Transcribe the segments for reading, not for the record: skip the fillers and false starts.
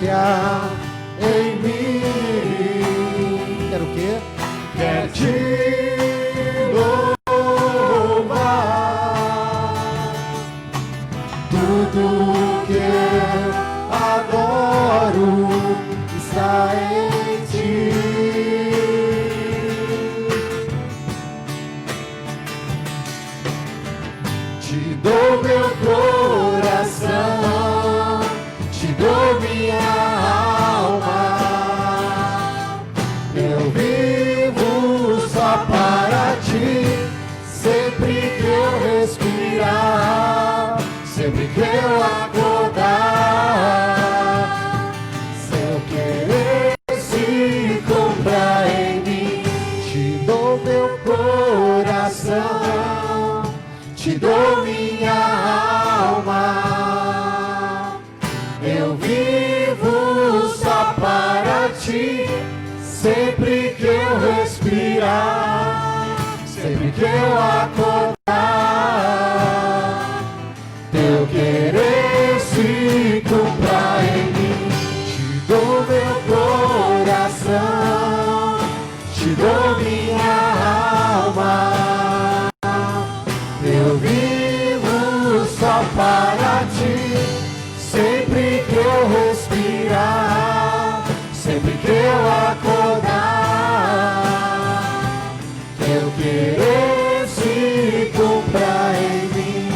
que há em mim. Quero o quê? Quero te louvar. Tudo que eu adoro está em ti. Te dou meu coração, te dou minha alma. Eu vivo só para ti, sempre que eu respirar, sempre que eu acordar. Seu querer se cumpra em mim. Te dou meu coração, te dou minha alma. Eu vivo só para ti, sempre que eu respirar, sempre que eu acordar. Teu querer se cumpra em mim. Te dou meu coração, te dou minha alma. Eu vivo só para ti, sempre que eu respirar, sempre que eu acordar. Teu querer se cumpra em mim.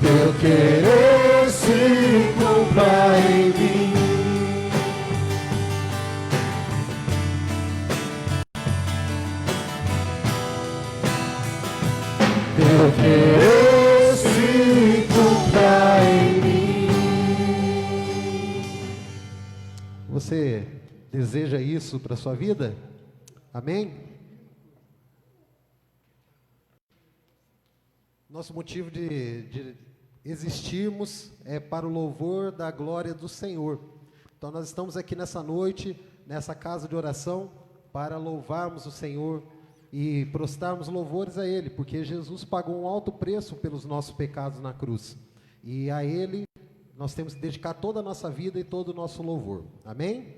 Teu querer se cumpra em mim. Teu querer se cumpra em mim. Você deseja isso para a sua vida? Amém? Nosso motivo de existirmos é para o louvor da glória do Senhor. Então nós estamos aqui nessa noite, nessa casa de oração, para louvarmos o Senhor e prostarmos louvores a Ele, porque Jesus pagou um alto preço pelos nossos pecados na cruz. E a Ele nós temos que dedicar toda a nossa vida e todo o nosso louvor. Amém?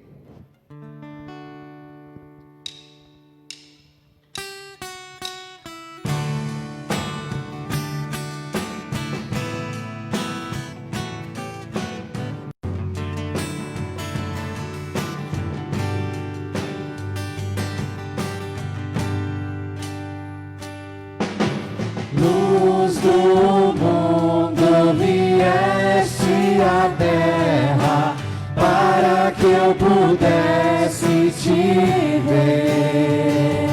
Luz do mundo, vieste à terra para que eu pudesse te ver.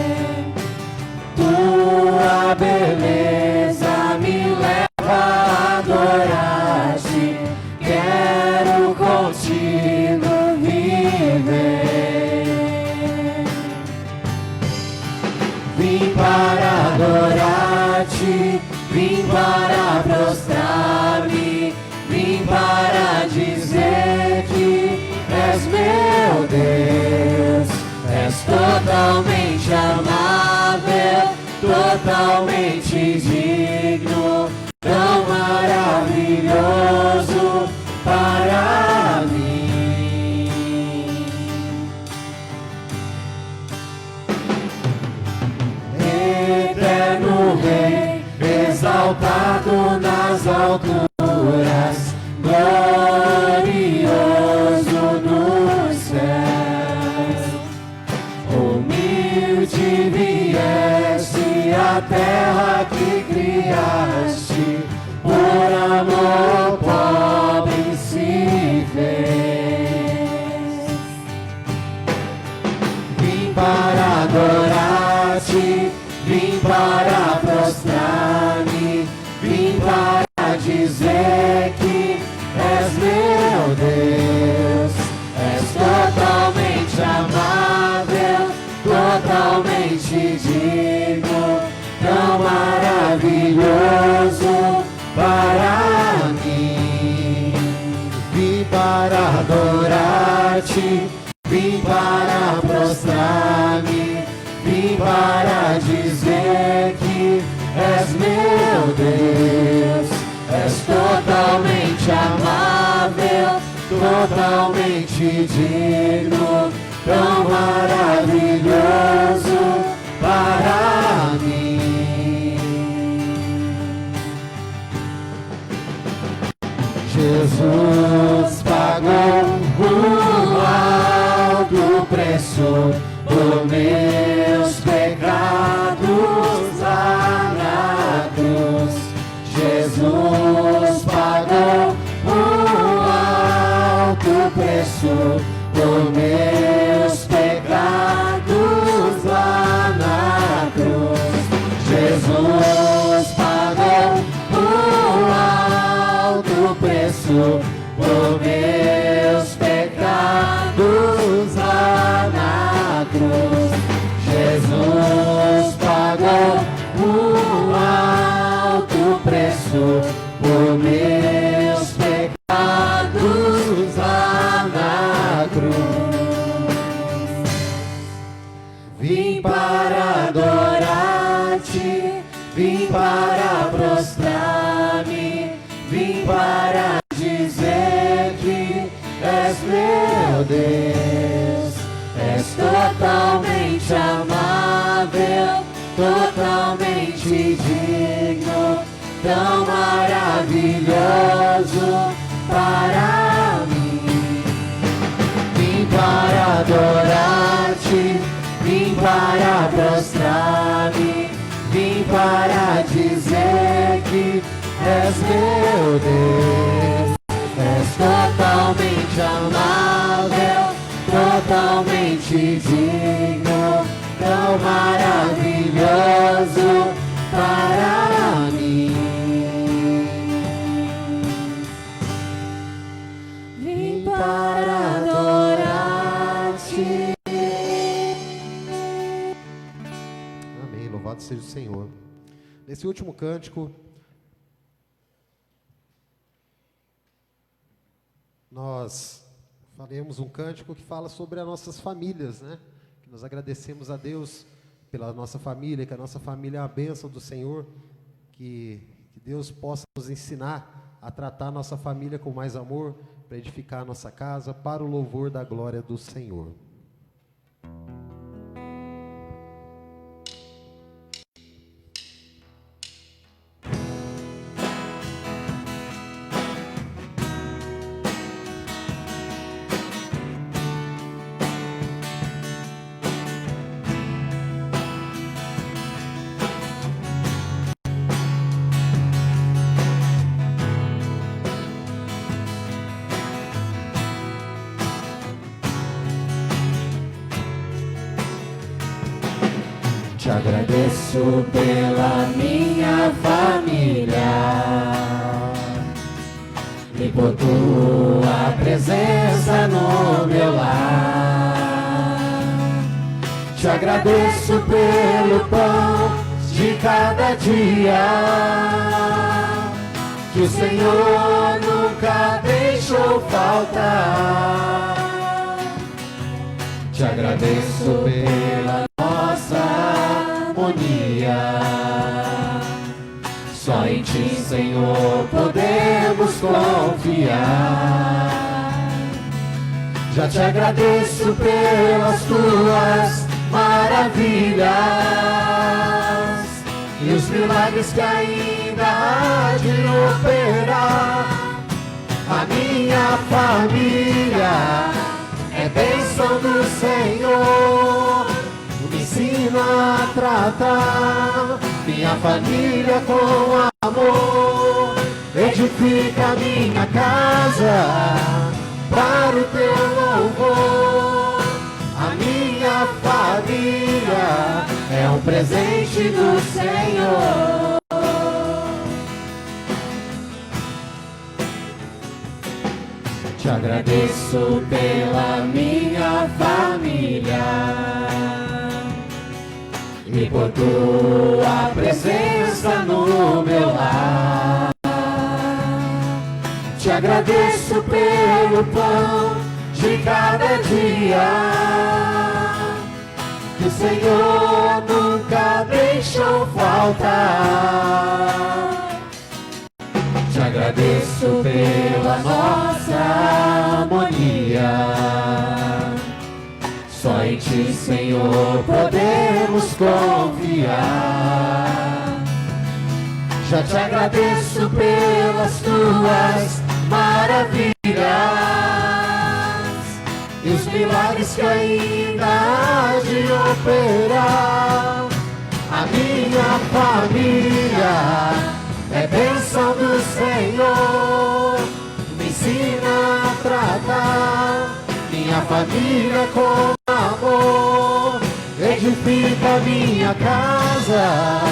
Tua beleza me leva a adorar-te, quero contigo viver. Vim para adorar-te, vim para prostrar-me, vim para dizer que és meu Deus. És totalmente amável, totalmente digno, tão maravilhoso para mim. Eterno Rei, exaltado nas alturas, glorioso nos céus. Humilde vieste à terra que criaste, por amor pobre se fez. Vim para adorar-te, vim para prostrar-me, vim para dizer que és meu Deus. És totalmente amável, totalmente digno, tão maravilhoso para mim. Vim para adorar-te, vim para prostrar-me, vim para totalmente amável, totalmente digno, tão maravilhoso para mim. Jesus pagou um alto preço por meus pecados lá na cruz. Jesus pagou um alto preço por meus pecados lá na cruz. Jesus pagou um alto preço por meus pecados lá na cruz. Jesus pagou um alto preço por meus pecados lá na cruz. Vim para adorar-te, vim para prostrar-me, vim para dizer que és meu Deus. És totalmente amável, totalmente digno, tão maravilhoso para mim. Vim para adorar-te, vim para prostrar-me, vim para dizer que és meu Deus. És totalmente amável, totalmente digno, tão maravilhoso para mim. Vim para adorar-te. Amém, louvado seja o Senhor. Nesse último cântico, nós faremos um cântico que fala sobre as nossas famílias, né? Que nós agradecemos a Deus pela nossa família, que a nossa família é a bênção do Senhor, que Deus possa nos ensinar a tratar a nossa família com mais amor, para edificar a nossa casa, para o louvor da glória do Senhor. Te agradeço pela minha família e por tua presença no meu lar. Te agradeço pelo pão de cada dia que o Senhor nunca deixou faltar. Te agradeço pela nossa harmonia. Só em ti, Senhor, podemos confiar. Já te agradeço pelas tuas maravilhas e os milagres que ainda há de operar. A minha família é bênção do Senhor. Me ensina a tratar minha família com amor. Edifica minha casa para o teu louvor. A minha família é um presente do Senhor. Te agradeço pela minha família e por tua presença no meu lar. Te agradeço pelo pão de cada dia que o Senhor nunca deixou faltar. Te agradeço agradeço pela nossa harmonia. Só em Ti, Senhor, podemos confiar. Já Te agradeço pelas Tuas maravilhas e os milagres que ainda há de operar. A minha família é bênção do Senhor, me ensina a tratar minha família com amor. Edifica minha casa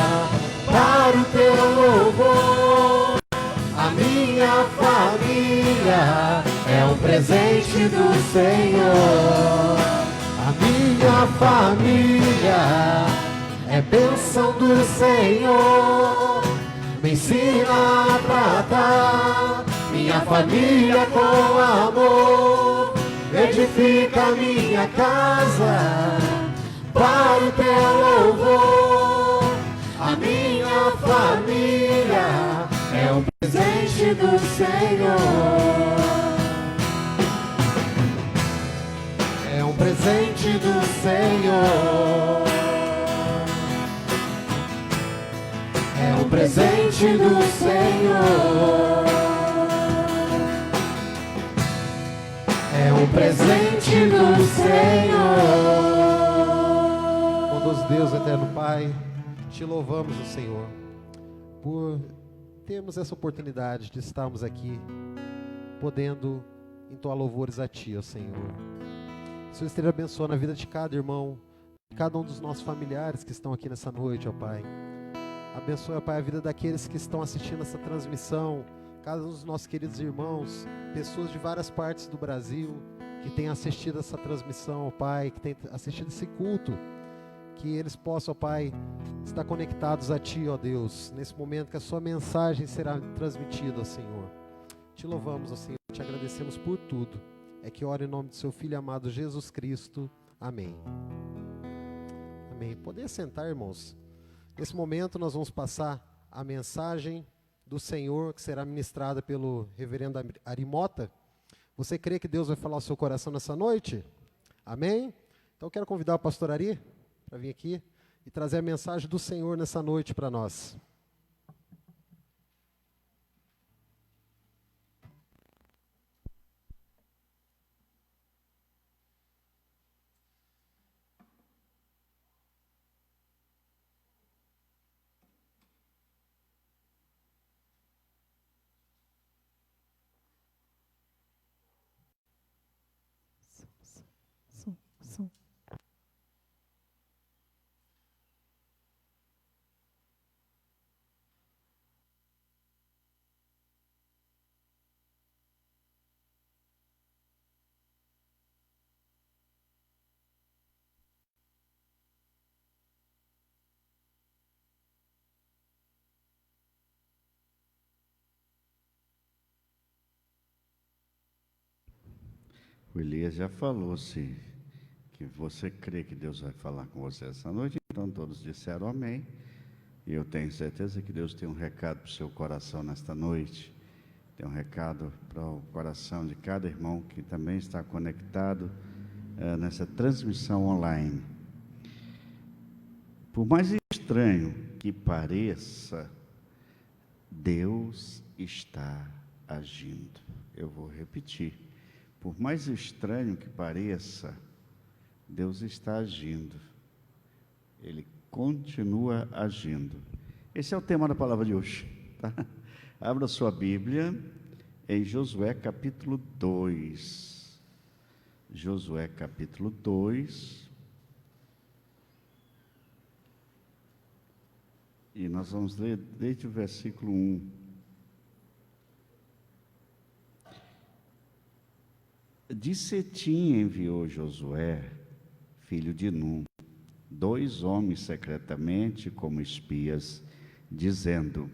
para o Teu louvor. A minha família é um presente do Senhor. A minha família é bênção do Senhor, me ensina a tratar minha família com amor. Edifica minha casa para o Teu louvor. A minha família é um presente do Senhor. É um presente do Senhor. É um presente do Senhor. É um presente do Senhor. Bondoso Deus, eterno Pai, Te louvamos, o Senhor, por termos essa oportunidade de estarmos aqui, podendo entoar louvores a Ti, ó Senhor. O Senhor esteja abençoando a vida de cada irmão, de cada um dos nossos familiares que estão aqui nessa noite, ó Pai. Abençoe, ó Pai, a vida daqueles que estão assistindo essa transmissão, cada um dos nossos queridos irmãos, pessoas de várias partes do Brasil, que têm assistido essa transmissão, ó Pai, que têm assistido esse culto, que eles possam, ó Pai, estar conectados a Ti, ó Deus, nesse momento que a Sua mensagem será transmitida, ó Senhor. Te louvamos, ó Senhor, te agradecemos por tudo. É que oro em nome do Seu Filho amado Jesus Cristo. Amém. Amém. Podem sentar, irmãos. Nesse momento nós vamos passar a mensagem do Senhor, que será ministrada pelo reverendo Arimota. Você crê que Deus vai falar ao seu coração nessa noite? Amém? Então eu quero convidar o pastor Ari para vir aqui e trazer a mensagem do Senhor nessa noite para nós. O Elias já falou que você crê que Deus vai falar com você essa noite, então todos disseram amém. E eu tenho certeza que Deus tem um recado para o seu coração nesta noite. Tem um recado para o coração de cada irmão que também está conectado nessa transmissão online. Por mais estranho que pareça, Deus está agindo. Eu vou repetir. Por mais estranho que pareça, Deus está agindo. Ele continua agindo. Esse é o tema da palavra de hoje, tá? Abra sua Bíblia em Josué capítulo 2. Josué capítulo 2. E nós vamos ler desde o versículo 1. De Setim enviou Josué, filho de Num, 2 homens secretamente como espias, dizendo: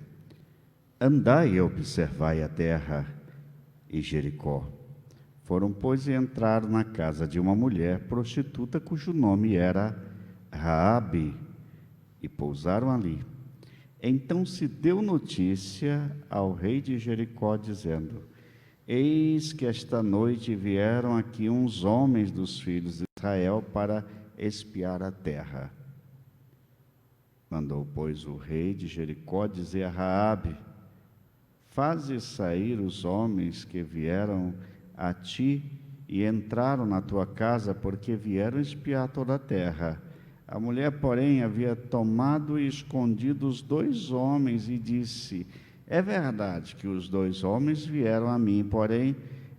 andai e observai a terra e Jericó. Foram, pois, e entraram na casa de uma mulher prostituta, cujo nome era Raabe, e pousaram ali. Então se deu notícia ao rei de Jericó, dizendo: eis que esta noite vieram aqui uns homens dos filhos de Israel para espiar a terra. Mandou, pois, o rei de Jericó dizer a Raabe: faze sair os homens que vieram a ti e entraram na tua casa, porque vieram espiar toda a terra. A mulher, porém, havia tomado e escondido os 2 homens e disse: é verdade que os 2 homens vieram a mim, porém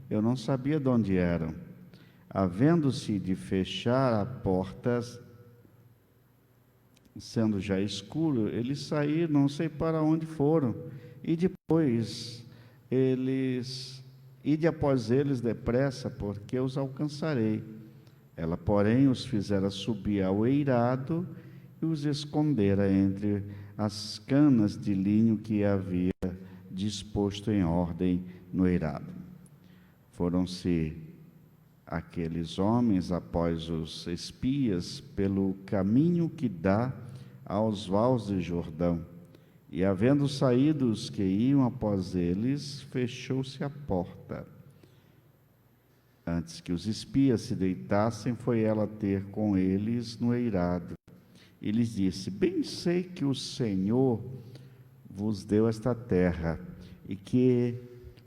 eu não sabia de onde eram. Havendo-se de fechar a porta, sendo já escuro, eles saíram, não sei para onde foram, e depois ide após eles depressa, porque os alcançarei. Ela, porém, os fizera subir ao eirado e os escondera entre as canas de linho que havia disposto em ordem no eirado. Foram-se aqueles homens após os espias pelo caminho que dá aos vales de Jordão, e havendo saído os que iam após eles, fechou-se a porta. Antes que os espias se deitassem, foi ela ter com eles no eirado, e lhes disse: bem sei que o Senhor vos deu esta terra, e que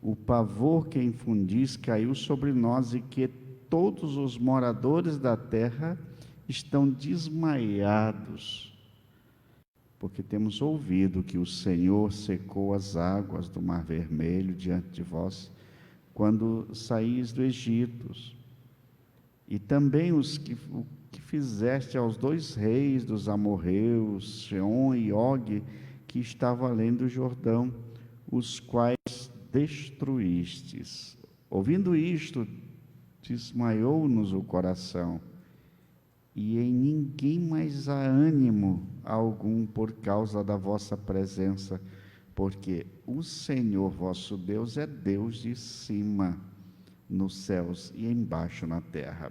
o pavor que infundis caiu sobre nós, e que todos os moradores da terra estão desmaiados, porque temos ouvido que o Senhor secou as águas do Mar Vermelho diante de vós, quando saís do Egito, e também o que fizeste aos 2 reis dos amorreus, Seom e Og, que estavam além do Jordão, os quais destruístes. Ouvindo isto, desmaiou-nos o coração, e em ninguém mais há ânimo algum por causa da vossa presença, porque o Senhor vosso Deus é Deus de cima nos céus e embaixo na terra.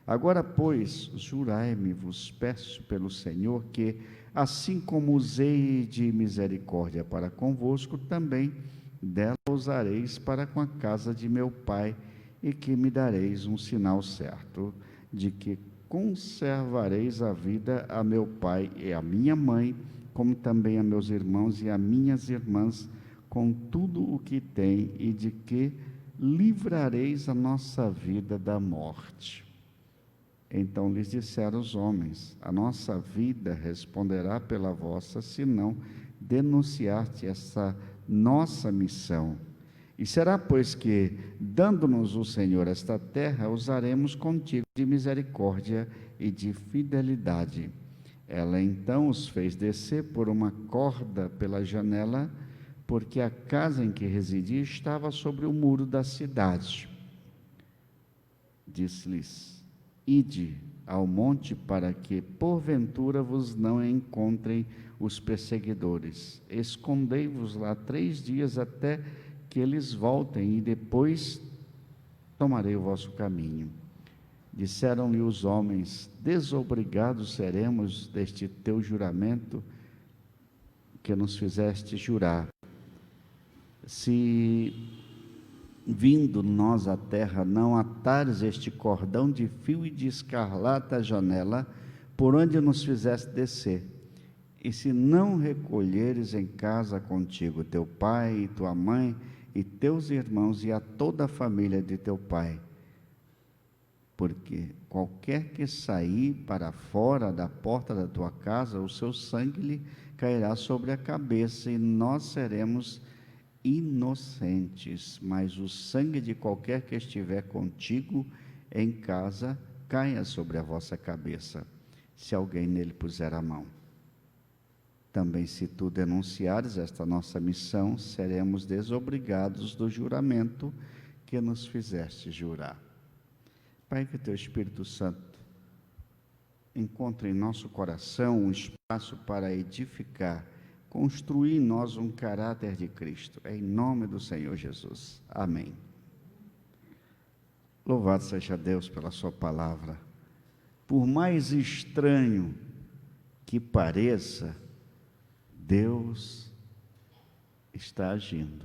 Agora, pois, jurai-me, vos peço pelo Senhor, que, assim como usei de misericórdia para convosco, também dela usareis para com a casa de meu pai, e que me dareis um sinal certo, de que conservareis a vida a meu pai e a minha mãe, como também a meus irmãos e a minhas irmãs, com tudo o que tem, e de que livrareis a nossa vida da morte. Então lhes disseram os homens: a nossa vida responderá pela vossa, se não denunciaste essa nossa missão. E será, pois, que, dando-nos o Senhor esta terra, usaremos contigo de misericórdia e de fidelidade. Ela então os fez descer por uma corda pela janela, porque a casa em que residia estava sobre o muro da cidade. Disse-lhes: ide ao monte, para que porventura vos não encontrem os perseguidores. Escondei-vos lá 3 dias até que eles voltem, e depois tomarei o vosso caminho. Disseram-lhe os homens: desobrigados seremos deste teu juramento que nos fizeste jurar, se, vindo nós à terra, não atares este cordão de fio e de escarlata à janela, por onde nos fizeste descer, e se não recolheres em casa contigo teu pai e tua mãe, e teus irmãos, e a toda a família de teu pai, porque qualquer que sair para fora da porta da tua casa, o seu sangue lhe cairá sobre a cabeça, e nós seremos inocentes, mas o sangue de qualquer que estiver contigo em casa caia sobre a vossa cabeça, se alguém nele puser a mão. Também, se tu denunciares esta nossa missão, seremos desobrigados do juramento que nos fizeste jurar. Pai, que o teu Espírito Santo encontre em nosso coração um espaço para edificar, construir em nós um caráter de Cristo, em nome do Senhor Jesus. Amém. Louvado seja Deus pela sua palavra. Por mais estranho que pareça, Deus está agindo.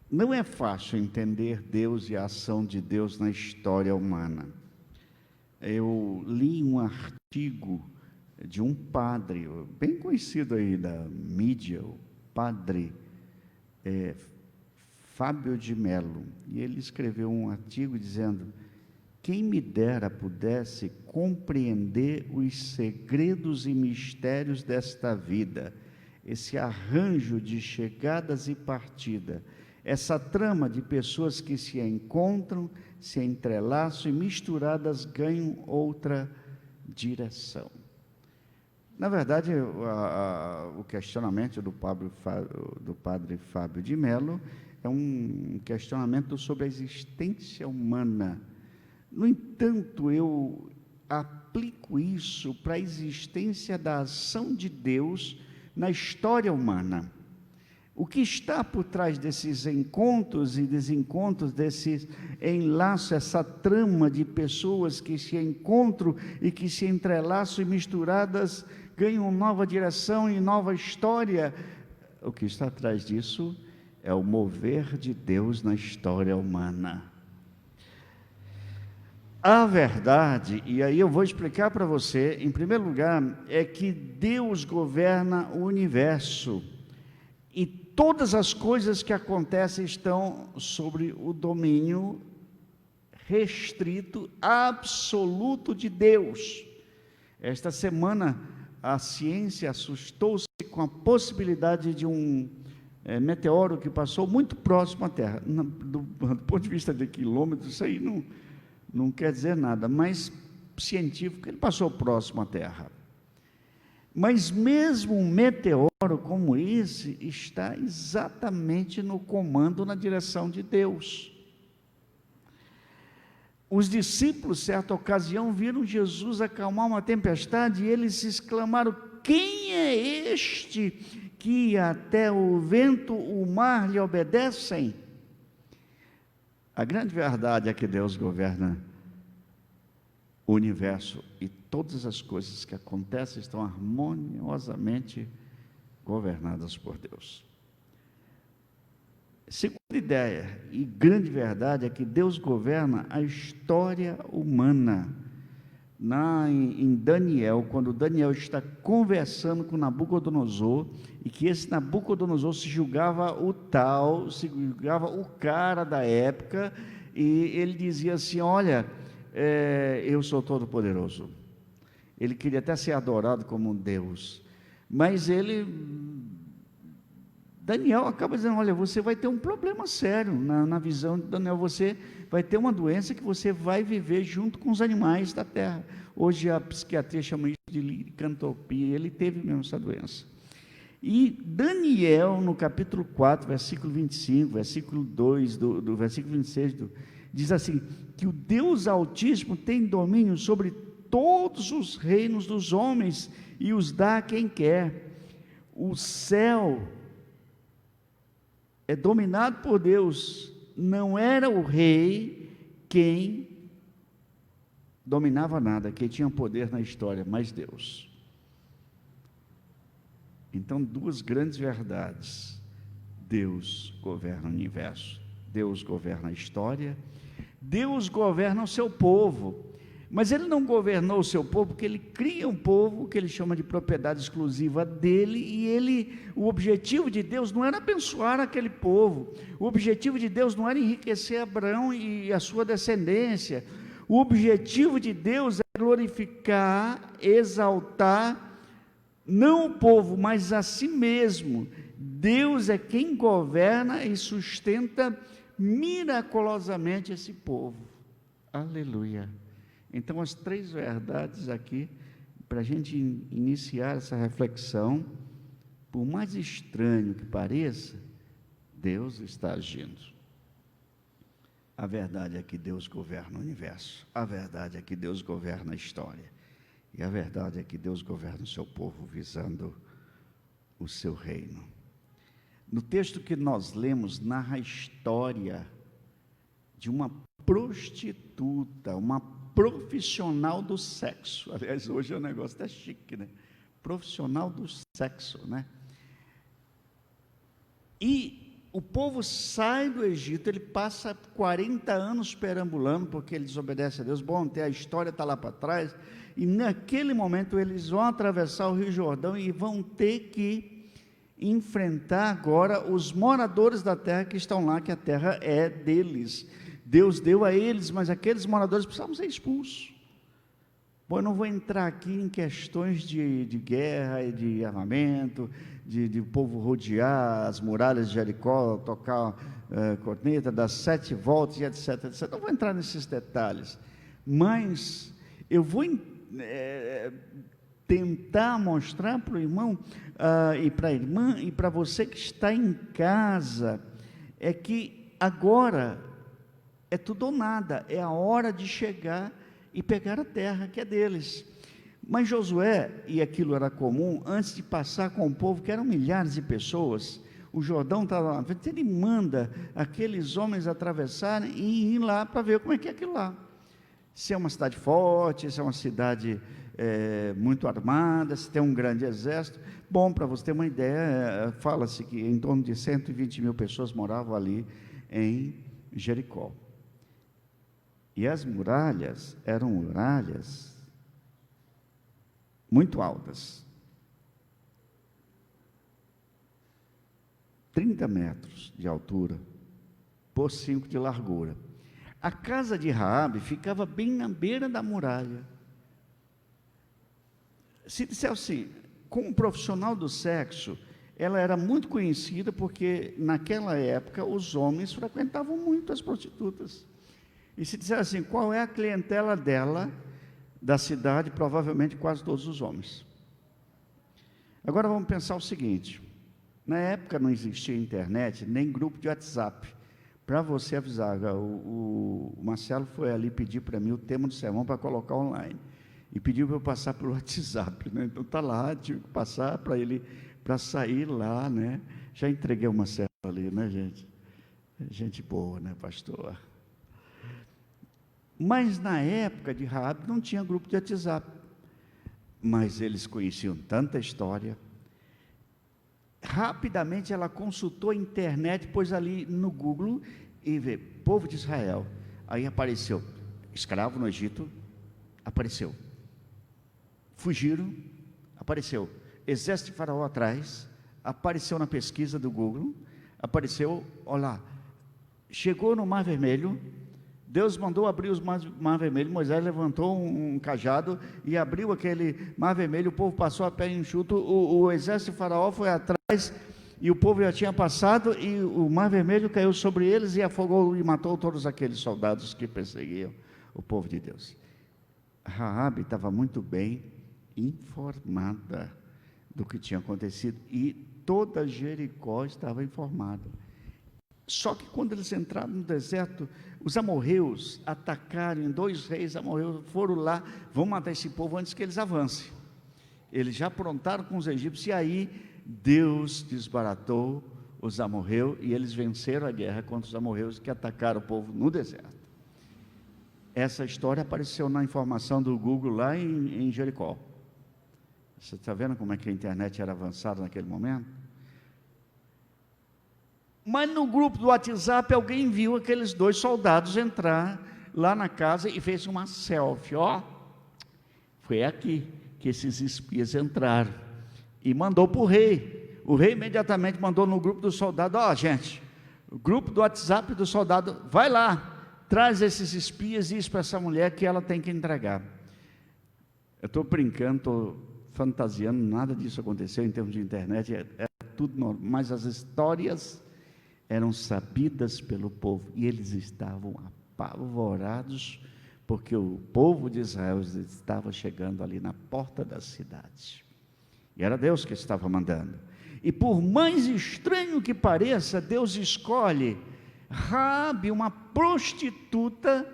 Não é fácil entender Deus e a ação de Deus na história humana. Eu li um artigo de um padre, bem conhecido aí da mídia, o padre Fábio de Mello, e ele escreveu um artigo dizendo: quem me dera pudesse compreender os segredos e mistérios desta vida, esse arranjo de chegadas e partida, essa trama de pessoas que se encontram, se entrelaçam e misturadas ganham outra direção. Na verdade, o questionamento do padre Fábio de Mello é um questionamento sobre a existência humana. No entanto, eu aplico isso para a existência da ação de Deus na história humana. O que está por trás desses encontros e desencontros, desses enlaços, essa trama de pessoas que se encontram e que se entrelaçam e misturadas ganham nova direção e nova história. O que está atrás disso é o mover de Deus na história humana. A verdade, e aí eu vou explicar para você, em primeiro lugar, é que Deus governa o universo e todas as coisas que acontecem estão sobre o domínio restrito, absoluto de Deus. Esta semana, a ciência assustou-se com a possibilidade de um meteoro que passou muito próximo à Terra. Do ponto de vista de quilômetros, isso aí não quer dizer nada, mas científico, ele passou próximo à Terra. Mas mesmo um meteoro como esse está exatamente no comando, na direção de Deus. Os discípulos, certa ocasião, viram Jesus acalmar uma tempestade e eles exclamaram: quem é este que até o vento, o mar lhe obedecem? A grande verdade é que Deus governa o universo e todas as coisas que acontecem estão harmoniosamente governadas por Deus. Segunda ideia e grande verdade é que Deus governa a história humana. Em Daniel, quando Daniel está conversando com Nabucodonosor, e que esse Nabucodonosor se julgava se julgava o cara da época, e ele dizia assim: olha, eu sou todo poderoso. Ele queria até ser adorado como um Deus, mas Daniel acaba dizendo: olha, você vai ter um problema sério, na visão de Daniel, você vai ter uma doença que você vai viver junto com os animais da terra. Hoje a psiquiatria chama isso de licantropia, ele teve mesmo essa doença. E Daniel, no capítulo 4, versículo 25, versículo 2, do versículo 26, diz assim, que o Deus Altíssimo tem domínio sobre todos os reinos dos homens e os dá a quem quer. O céu é dominado por Deus, não era o rei quem dominava nada, quem tinha poder na história, mas Deus. Então, duas grandes verdades: Deus governa o universo, Deus governa a história, Deus governa o seu povo. Mas Ele não governou o seu povo porque Ele cria um povo que Ele chama de propriedade exclusiva dEle, e o objetivo de Deus não era abençoar aquele povo, o objetivo de Deus não era enriquecer Abraão e a sua descendência, o objetivo de Deus é glorificar, exaltar, não o povo, mas a si mesmo. Deus é quem governa e sustenta miraculosamente esse povo. Aleluia. Então, as três verdades aqui, para a gente iniciar essa reflexão, por mais estranho que pareça, Deus está agindo. A verdade é que Deus governa o universo, a verdade é que Deus governa a história, e a verdade é que Deus governa o seu povo visando o seu reino. No texto que nós lemos, narra a história de uma prostituta, uma profissional do sexo. Aliás, hoje é um negócio até chique, né? Profissional do sexo, né? E o povo sai do Egito, ele passa 40 anos perambulando, porque ele desobedece a Deus. Bom, a história está lá para trás, e naquele momento eles vão atravessar o Rio Jordão e vão ter que enfrentar agora os moradores da terra que estão lá, que a terra é deles. Deus deu a eles, mas aqueles moradores precisavam ser expulsos. Bom, eu não vou entrar aqui em questões de guerra e de armamento, de o povo rodear as muralhas de Jericó, tocar corneta, dar 7 voltas, etc, etc. Não vou entrar nesses detalhes, mas eu vou tentar mostrar para o irmão e para a irmã e para você que está em casa, é que agora é tudo ou nada, é a hora de chegar e pegar a terra que é deles. Mas Josué, e aquilo era comum, antes de passar com o povo, que eram milhares de pessoas, o Jordão estava lá na frente, ele manda aqueles homens atravessarem e ir lá para ver como é que é aquilo lá. Se é uma cidade forte, se é uma cidade muito armada, se tem um grande exército. Bom, para você ter uma ideia, fala-se que em torno de 120 mil pessoas moravam ali em Jericó. E as muralhas eram muralhas muito altas, 30 metros de altura, por 5 de largura. A casa de Raabe ficava bem na beira da muralha. Se disser assim, como profissional do sexo, ela era muito conhecida porque naquela época os homens frequentavam muito as prostitutas. E se disser assim, qual é a clientela dela, da cidade? Provavelmente quase todos os homens. Agora vamos pensar o seguinte, na época não existia internet, nem grupo de WhatsApp, para você avisar. O Marcelo foi ali pedir para mim o tema do sermão para colocar online, e pediu para eu passar pelo WhatsApp, né? Então está lá, tive que passar para ele, para sair lá, né? Já entreguei o Marcelo ali, né, gente? Gente boa, né, pastor? Mas na época de Raabe não tinha grupo de WhatsApp, mas eles conheciam tanta história. Rapidamente ela consultou a internet, pôs ali no Google e vê, povo de Israel. Aí apareceu, escravo no Egito, apareceu. Fugiram, apareceu. Exército de Faraó atrás, apareceu na pesquisa do Google, apareceu, olha lá, chegou no Mar Vermelho. Deus mandou abrir o Mar Vermelho, Moisés levantou um cajado e abriu aquele Mar Vermelho, o povo passou a pé enxuto, o exército de Faraó foi atrás, e o povo já tinha passado, e o Mar Vermelho caiu sobre eles, e afogou e matou todos aqueles soldados que perseguiam o povo de Deus. Raabe estava muito bem informada do que tinha acontecido, e toda Jericó estava informada. Só que quando eles entraram no deserto, os amorreus atacaram, 2 reis amorreus foram lá, vão matar esse povo antes que eles avancem. Eles já aprontaram com os egípcios, e aí Deus desbaratou os amorreus, e eles venceram a guerra contra os amorreus que atacaram o povo no deserto. Essa história apareceu na informação do Google lá em Jericó. Você está vendo como é que a internet era avançada naquele momento? Mas no grupo do WhatsApp, alguém viu aqueles 2 soldados entrar lá na casa e fez uma selfie. Ó, foi aqui que esses espias entraram, e mandou para o rei. O rei imediatamente mandou no grupo do soldado: ó, gente, o grupo do WhatsApp do soldado, vai lá, traz esses espias e diz para essa mulher que ela tem que entregar. Eu estou brincando, estou fantasiando, nada disso aconteceu em termos de internet, é tudo normal, mas as histórias eram sabidas pelo povo, e eles estavam apavorados, porque o povo de Israel estava chegando ali na porta da cidade, e era Deus que estava mandando. E por mais estranho que pareça, Deus escolhe Raabe, uma prostituta,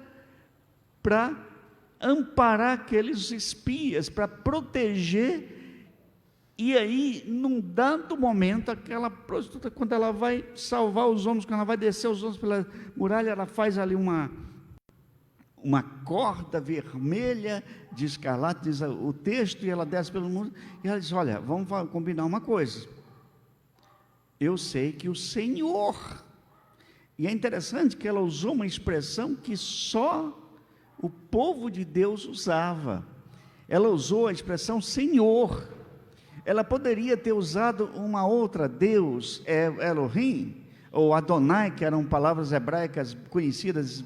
para amparar aqueles espias, para proteger. E aí, num dado momento, aquela prostituta, quando ela vai salvar os homens, quando ela vai descer os homens pela muralha, ela faz ali uma corda vermelha de escarlate, diz o texto, e ela desce pelo muro, e ela diz: olha, vamos combinar uma coisa, eu sei que o Senhor, e é interessante que ela usou uma expressão que só o povo de Deus usava, ela usou a expressão Senhor. Ela poderia ter usado uma outra, Deus, Elohim, ou Adonai, que eram palavras hebraicas conhecidas,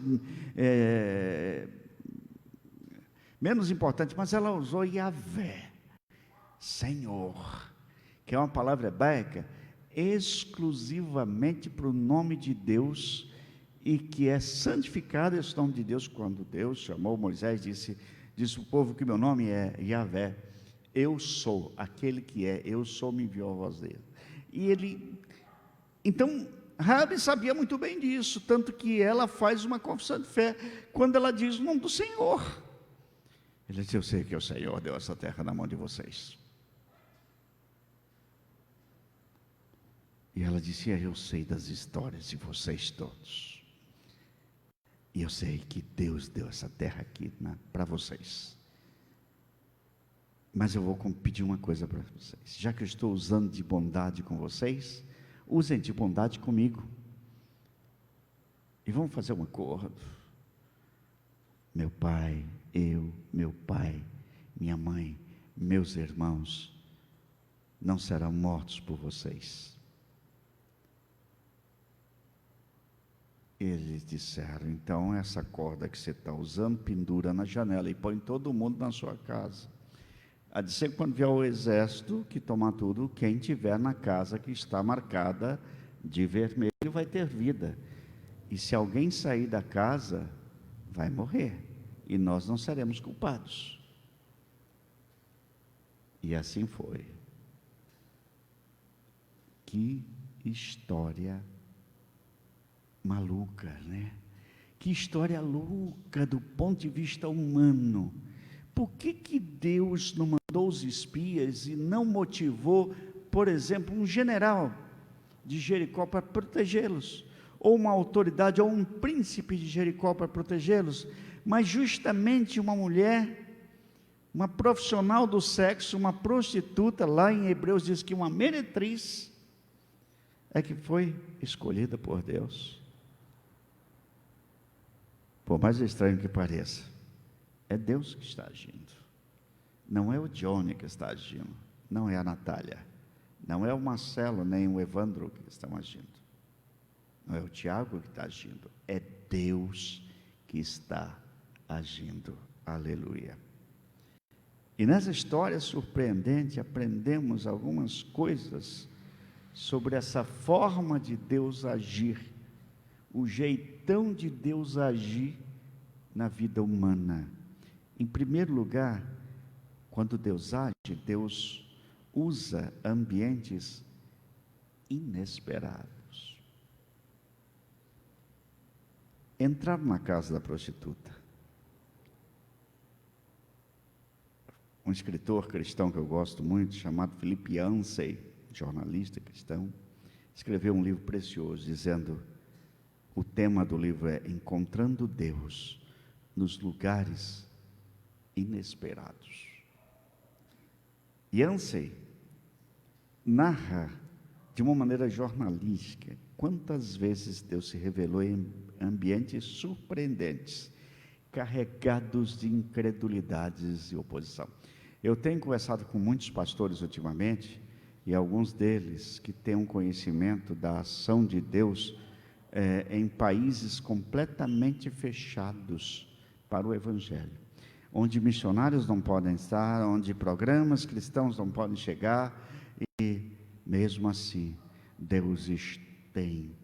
menos importantes, mas ela usou Yahvé, Senhor, que é uma palavra hebraica exclusivamente para o nome de Deus, e que é santificado esse nome de Deus. Quando Deus chamou Moisés, disse o povo que meu nome é Yahvé, eu sou aquele que é, eu sou, me enviou a voz dele. E ele, então, Raabe sabia muito bem disso, tanto que ela faz uma confissão de fé, quando ela diz o nome do Senhor. Ele diz: eu sei que o Senhor deu essa terra na mão de vocês. E ela dizia: eu sei das histórias de vocês todos, e eu sei que Deus deu essa terra aqui para vocês. Mas eu vou pedir uma coisa para vocês: já que eu estou usando de bondade com vocês, usem de bondade comigo, e vamos fazer um acordo. Meu pai, meu pai, minha mãe, meus irmãos não serão mortos por vocês. Eles disseram: então essa corda que você está usando, pendura na janela e põe todo mundo na sua casa. A dizer que quando vier o exército que tomar tudo, quem tiver na casa que está marcada de vermelho vai ter vida, e se alguém sair da casa, vai morrer, e nós não seremos culpados. E assim foi. Que história maluca, né? Que história louca do ponto de vista humano. Por que Deus não mandou os espias e não motivou, por exemplo, um general de Jericó para protegê-los, ou uma autoridade, ou um príncipe de Jericó para protegê-los, mas justamente uma mulher, uma profissional do sexo, uma prostituta? Lá em Hebreus diz que uma meretriz é que foi escolhida por Deus. Por mais estranho que pareça, é Deus que está agindo, não é o Johnny que está agindo, não é a Natália, não é o Marcelo, nem o Evandro que estão agindo, não é o Tiago que está agindo, é Deus que está agindo. Aleluia. E nessa história surpreendente, aprendemos algumas coisas sobre essa forma de Deus agir, o jeitão de Deus agir na vida humana. Em primeiro lugar, quando Deus age, Deus usa ambientes inesperados. Entraram na casa da prostituta. Um escritor cristão que eu gosto muito, chamado Philip Yancey, jornalista cristão, escreveu um livro precioso, dizendo, o tema do livro é Encontrando Deus nos Lugares Inesperados. Yancey narra de uma maneira jornalística quantas vezes Deus se revelou em ambientes surpreendentes, carregados de incredulidades e oposição. Eu tenho conversado com muitos pastores ultimamente, e alguns deles que têm um conhecimento da ação de Deus em países completamente fechados para o Evangelho, onde missionários não podem estar, onde programas cristãos não podem chegar, e mesmo assim, Deus tem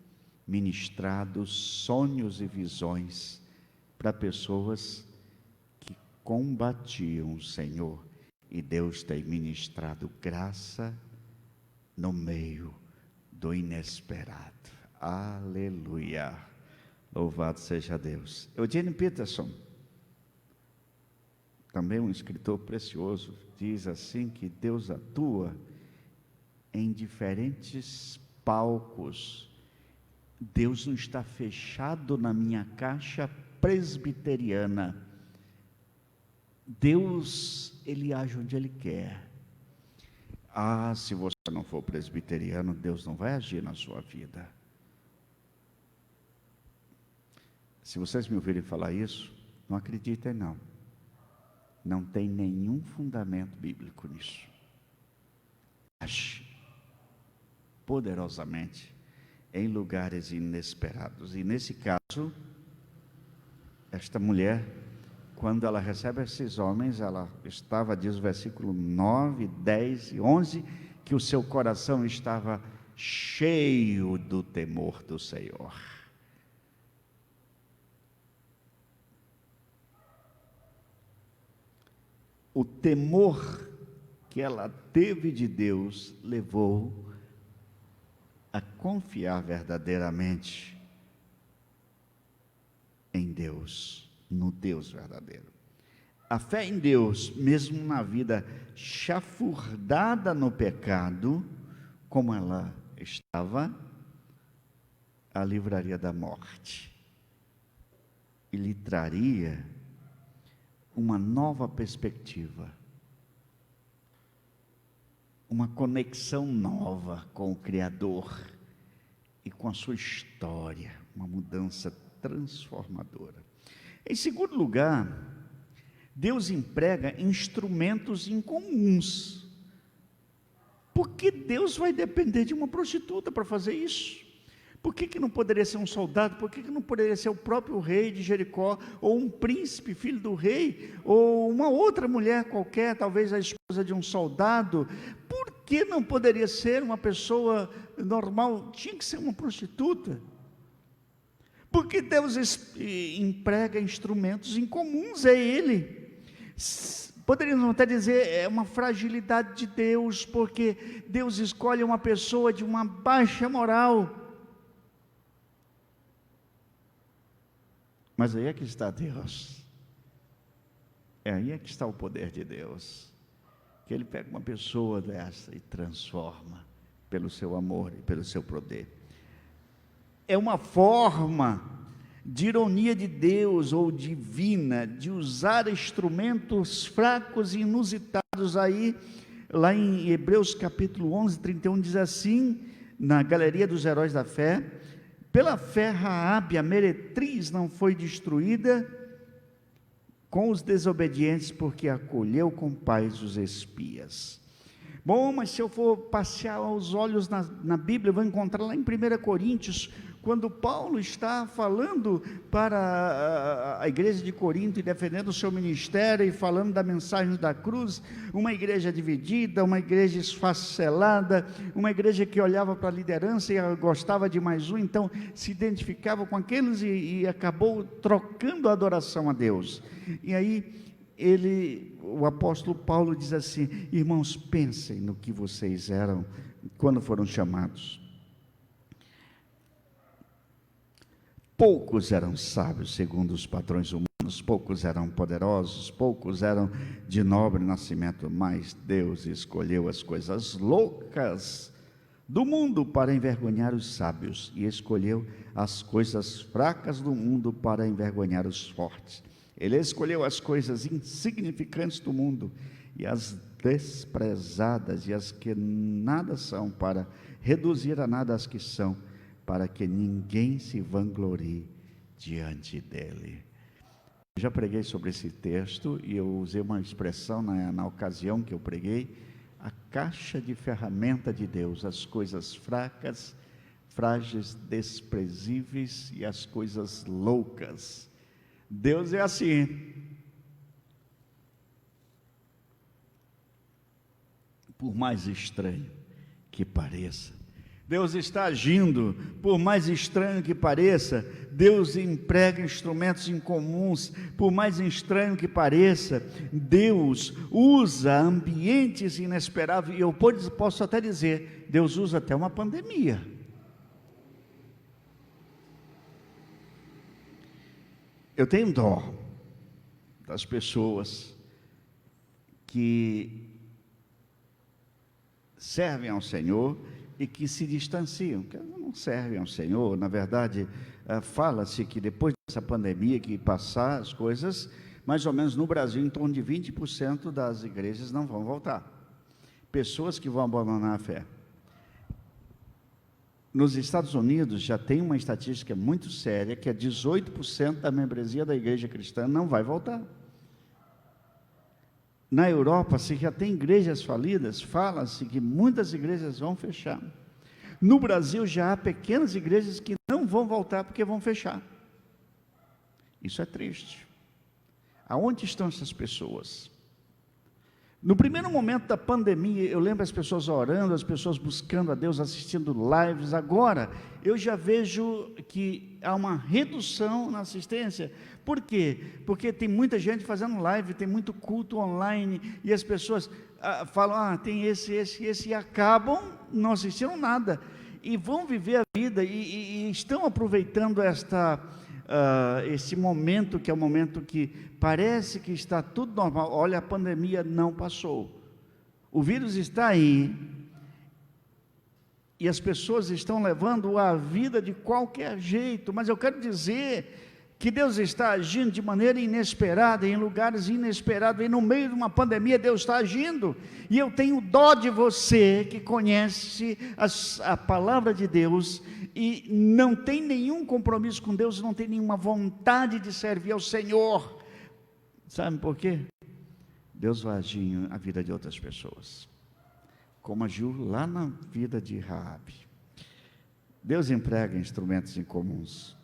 ministrado sonhos e visões para pessoas que combatiam o Senhor, e Deus tem ministrado graça no meio do inesperado. Aleluia, louvado seja Deus. Eugene Peterson, também um escritor precioso, diz assim que Deus atua em diferentes palcos. Deus não está fechado na minha caixa presbiteriana. Deus, Ele age onde Ele quer. Ah, se você não for presbiteriano, Deus não vai agir na sua vida. Se vocês me ouvirem falar isso, não acreditem não. Não tem nenhum fundamento bíblico nisso. Age poderosamente em lugares inesperados. E nesse caso, esta mulher, quando ela recebe esses homens, ela estava, diz o versículo 9, 10 e 11, que o seu coração estava cheio do temor do Senhor. O temor que ela teve de Deus levou a confiar verdadeiramente em Deus, no Deus verdadeiro. A fé em Deus, mesmo na vida chafurdada no pecado, como ela estava, a livraria da morte e lhe traria uma nova perspectiva, uma conexão nova com o Criador e com a sua história, uma mudança transformadora. Em segundo lugar, Deus emprega instrumentos incomuns. Por que Deus vai depender de uma prostituta para fazer isso? Por que não poderia ser um soldado? Por que não poderia ser o próprio rei de Jericó, ou um príncipe, filho do rei, ou uma outra mulher qualquer, talvez a esposa de um soldado? Por que não poderia ser uma pessoa normal? Tinha que ser uma prostituta. Porque Deus emprega instrumentos incomuns, é Ele. Poderíamos até dizer, é uma fragilidade de Deus, porque Deus escolhe uma pessoa de uma baixa moral. Mas aí é que está Deus. Aí é que está o poder de Deus. Que Ele pega uma pessoa dessa e transforma pelo seu amor e pelo seu poder. É uma forma de ironia de Deus ou divina, de usar instrumentos fracos e inusitados. Aí, lá em Hebreus capítulo 11, 31, diz assim, na galeria dos heróis da fé: pela fé Raabe, a meretriz, não foi destruída com os desobedientes, porque acolheu com paz os espias. Bom, mas se eu for passear os olhos na Bíblia, eu vou encontrar lá em 1 Coríntios, quando Paulo está falando para a igreja de Corinto e defendendo o seu ministério e falando da mensagem da cruz, uma igreja dividida, uma igreja esfacelada, uma igreja que olhava para a liderança e gostava de mais um, então se identificava com aqueles e acabou trocando a adoração a Deus. E aí o apóstolo Paulo diz assim: irmãos, pensem no que vocês eram quando foram chamados. Poucos eram sábios segundo os padrões humanos, poucos eram poderosos, poucos eram de nobre nascimento, mas Deus escolheu as coisas loucas do mundo para envergonhar os sábios, e escolheu as coisas fracas do mundo para envergonhar os fortes. Ele escolheu as coisas insignificantes do mundo e as desprezadas e as que nada são, para reduzir a nada as que são, para que ninguém se vanglorie diante dele. Eu já preguei sobre esse texto e eu usei uma expressão na ocasião que eu preguei: a caixa de ferramenta de Deus, as coisas fracas, frágeis, desprezíveis e as coisas loucas. Deus é assim. Por mais estranho que pareça, Deus está agindo. Por mais estranho que pareça, Deus emprega instrumentos incomuns. Por mais estranho que pareça, Deus usa ambientes inesperados. E eu posso até dizer, Deus usa até uma pandemia. Eu tenho dó das pessoas que servem ao Senhor e que se distanciam, que não servem ao Senhor. Na verdade, fala-se que depois dessa pandemia, que passar as coisas, mais ou menos no Brasil, em torno de 20% das igrejas não vão voltar. Pessoas que vão abandonar a fé. Nos Estados Unidos já tem uma estatística muito séria, que é 18% da membresia da igreja cristã não vai voltar. Na Europa, se já tem igrejas falidas, fala-se que muitas igrejas vão fechar. No Brasil já há pequenas igrejas que não vão voltar porque vão fechar. Isso é triste. Aonde estão essas pessoas? No primeiro momento da pandemia, eu lembro as pessoas orando, as pessoas buscando a Deus, assistindo lives. Agora, eu já vejo que há uma redução na assistência. Por quê? Porque tem muita gente fazendo live, tem muito culto online, e as pessoas falam, tem esse, e acabam não assistindo nada. E vão viver a vida, e estão aproveitando esse momento, que é um momento que parece que está tudo normal. Olha, a pandemia não passou, o vírus está aí, e as pessoas estão levando a vida de qualquer jeito, mas eu quero dizer que Deus está agindo de maneira inesperada, em lugares inesperados, e no meio de uma pandemia Deus está agindo, e eu tenho dó de você que conhece a palavra de Deus, e não tem nenhum compromisso com Deus, não tem nenhuma vontade de servir ao Senhor. Sabe por quê? Deus vai agir na vida de outras pessoas, como agiu lá na vida de Raabe. Deus emprega instrumentos incomuns.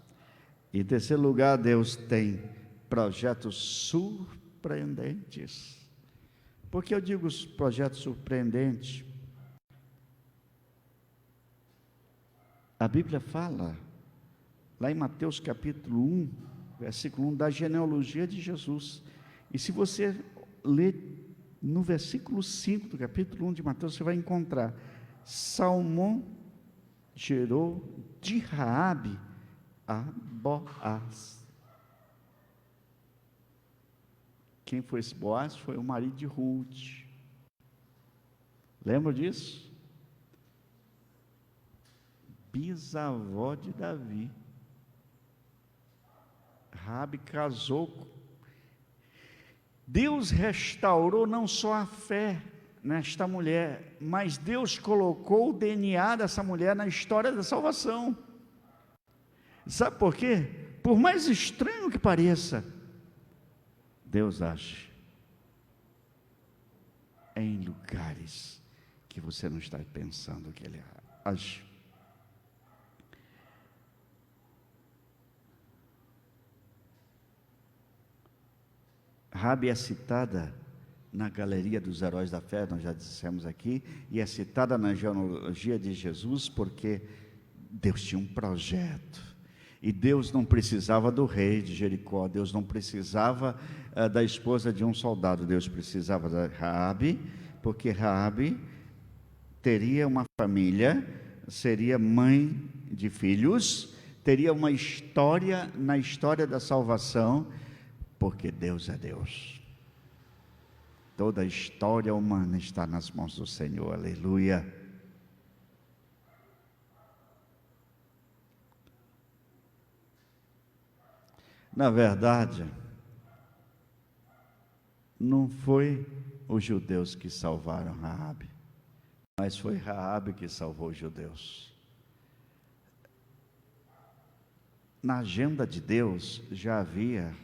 Em terceiro lugar, Deus tem projetos surpreendentes. Por que eu digo projetos surpreendentes? A Bíblia fala, lá em Mateus capítulo 1, versículo 1, da genealogia de Jesus. E se você ler no versículo 5 do capítulo 1 de Mateus, você vai encontrar: Salmão gerou de Raabe a Boaz. Quem foi esse Boaz? Foi o marido de Ruth. Lembra disso? Bisavó de Davi. Raabe casou. Deus restaurou não só a fé nesta mulher, mas Deus colocou o DNA dessa mulher na história da salvação. Sabe por quê? Por mais estranho que pareça, Deus age em lugares que você não está pensando que Ele age. Raabe é citada na galeria dos heróis da fé, nós já dissemos aqui, e é citada na genealogia de Jesus, porque Deus tinha um projeto, e Deus não precisava do rei de Jericó, Deus não precisava da esposa de um soldado, Deus precisava da Raabe, porque Raabe teria uma família, seria mãe de filhos, teria uma história na história da salvação, porque Deus é Deus. Toda a história humana está nas mãos do Senhor, aleluia. Na verdade, não foi os judeus que salvaram Raabe, mas foi Raabe que salvou os judeus. Na agenda de Deus já havia,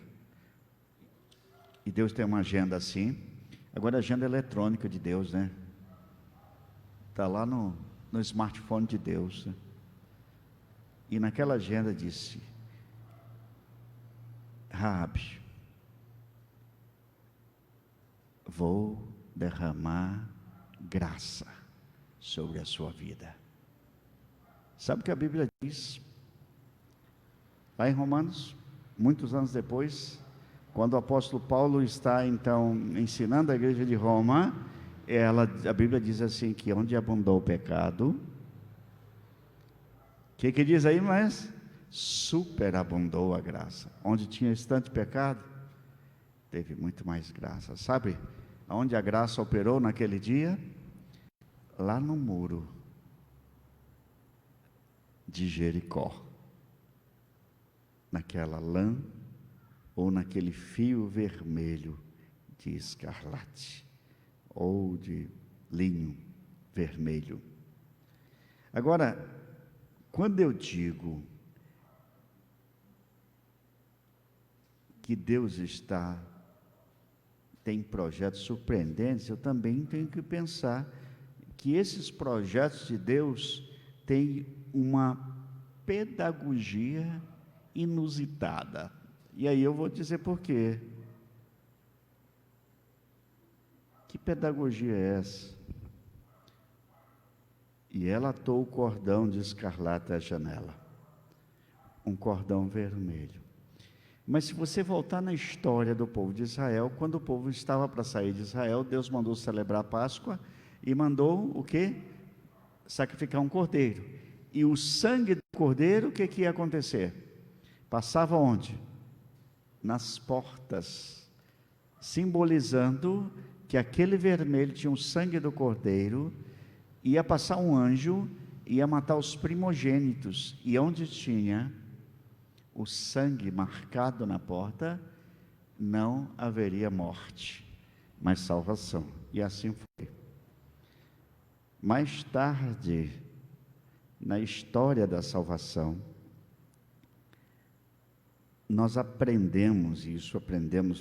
e Deus tem uma agenda assim, agora a agenda eletrônica de Deus, né? Está lá no smartphone de Deus, né? E naquela agenda disse: Raabe, vou derramar graça sobre a sua vida. Sabe o que a Bíblia diz? Lá em Romanos, muitos anos depois, quando o apóstolo Paulo está então ensinando a igreja de Roma, a Bíblia diz assim, que onde abundou o pecado, o que diz aí? Mas superabundou a graça. Onde tinha esse tanto pecado, teve muito mais graça. Sabe aonde a graça operou naquele dia? Lá no muro de Jericó. naquela lã ou naquele fio vermelho de escarlate ou de linho vermelho. Agora, quando eu digo que Deus tem projetos surpreendentes, eu também tenho que pensar que esses projetos de Deus têm uma pedagogia inusitada. E aí eu vou dizer por quê. Que pedagogia é essa? E ela atou o cordão de escarlate à janela, um cordão vermelho. Mas se você voltar na história do povo de Israel, quando o povo estava para sair de Israel, Deus mandou celebrar a Páscoa e mandou o quê? Sacrificar um cordeiro. E o sangue do cordeiro, o que ia acontecer? Passava onde? Nas portas, simbolizando que aquele vermelho tinha o sangue do cordeiro, ia passar um anjo, ia matar os primogênitos, e onde tinha o sangue marcado na porta, não haveria morte, mas salvação. E assim foi. Mais tarde, na história da salvação, nós aprendemos,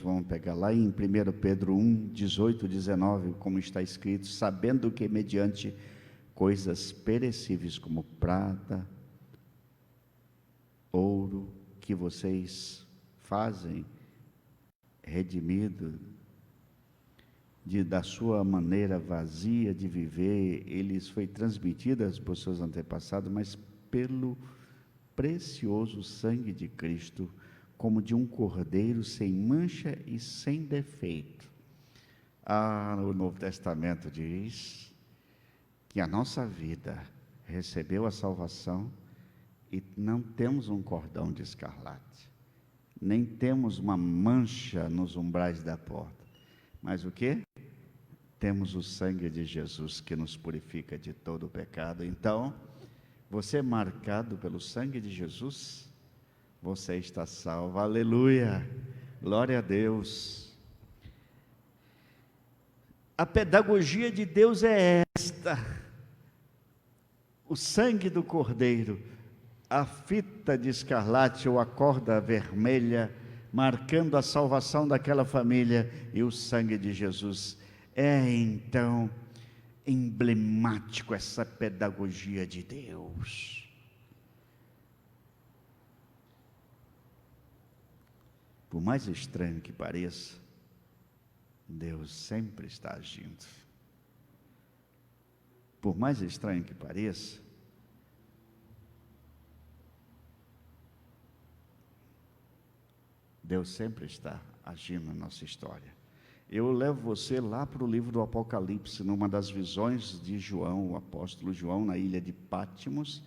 vamos pegar lá em 1 Pedro 1, 18, 19, como está escrito, sabendo que mediante coisas perecíveis como prata, ouro, que vocês fazem, redimido da sua maneira vazia de viver, eles foi transmitidas por seus antepassados, mas pelo precioso sangue de Cristo, como de um cordeiro sem mancha e sem defeito. O Novo Testamento diz que a nossa vida recebeu a salvação e não temos um cordão de escarlate, nem temos uma mancha nos umbrais da porta, mas o quê? Temos o sangue de Jesus que nos purifica de todo o pecado. Então, você é marcado pelo sangue de Jesus, você está salvo, aleluia, glória a Deus. A pedagogia de Deus é esta: o sangue do cordeiro, a fita de escarlate ou a corda vermelha, marcando a salvação daquela família, e o sangue de Jesus. É então emblemático essa pedagogia de Deus. Por mais estranho que pareça, Deus sempre está agindo. Por mais estranho que pareça, Deus sempre está agindo na nossa história. Eu levo você lá para o livro do Apocalipse, numa das visões de João, o apóstolo João, na ilha de Pátimos,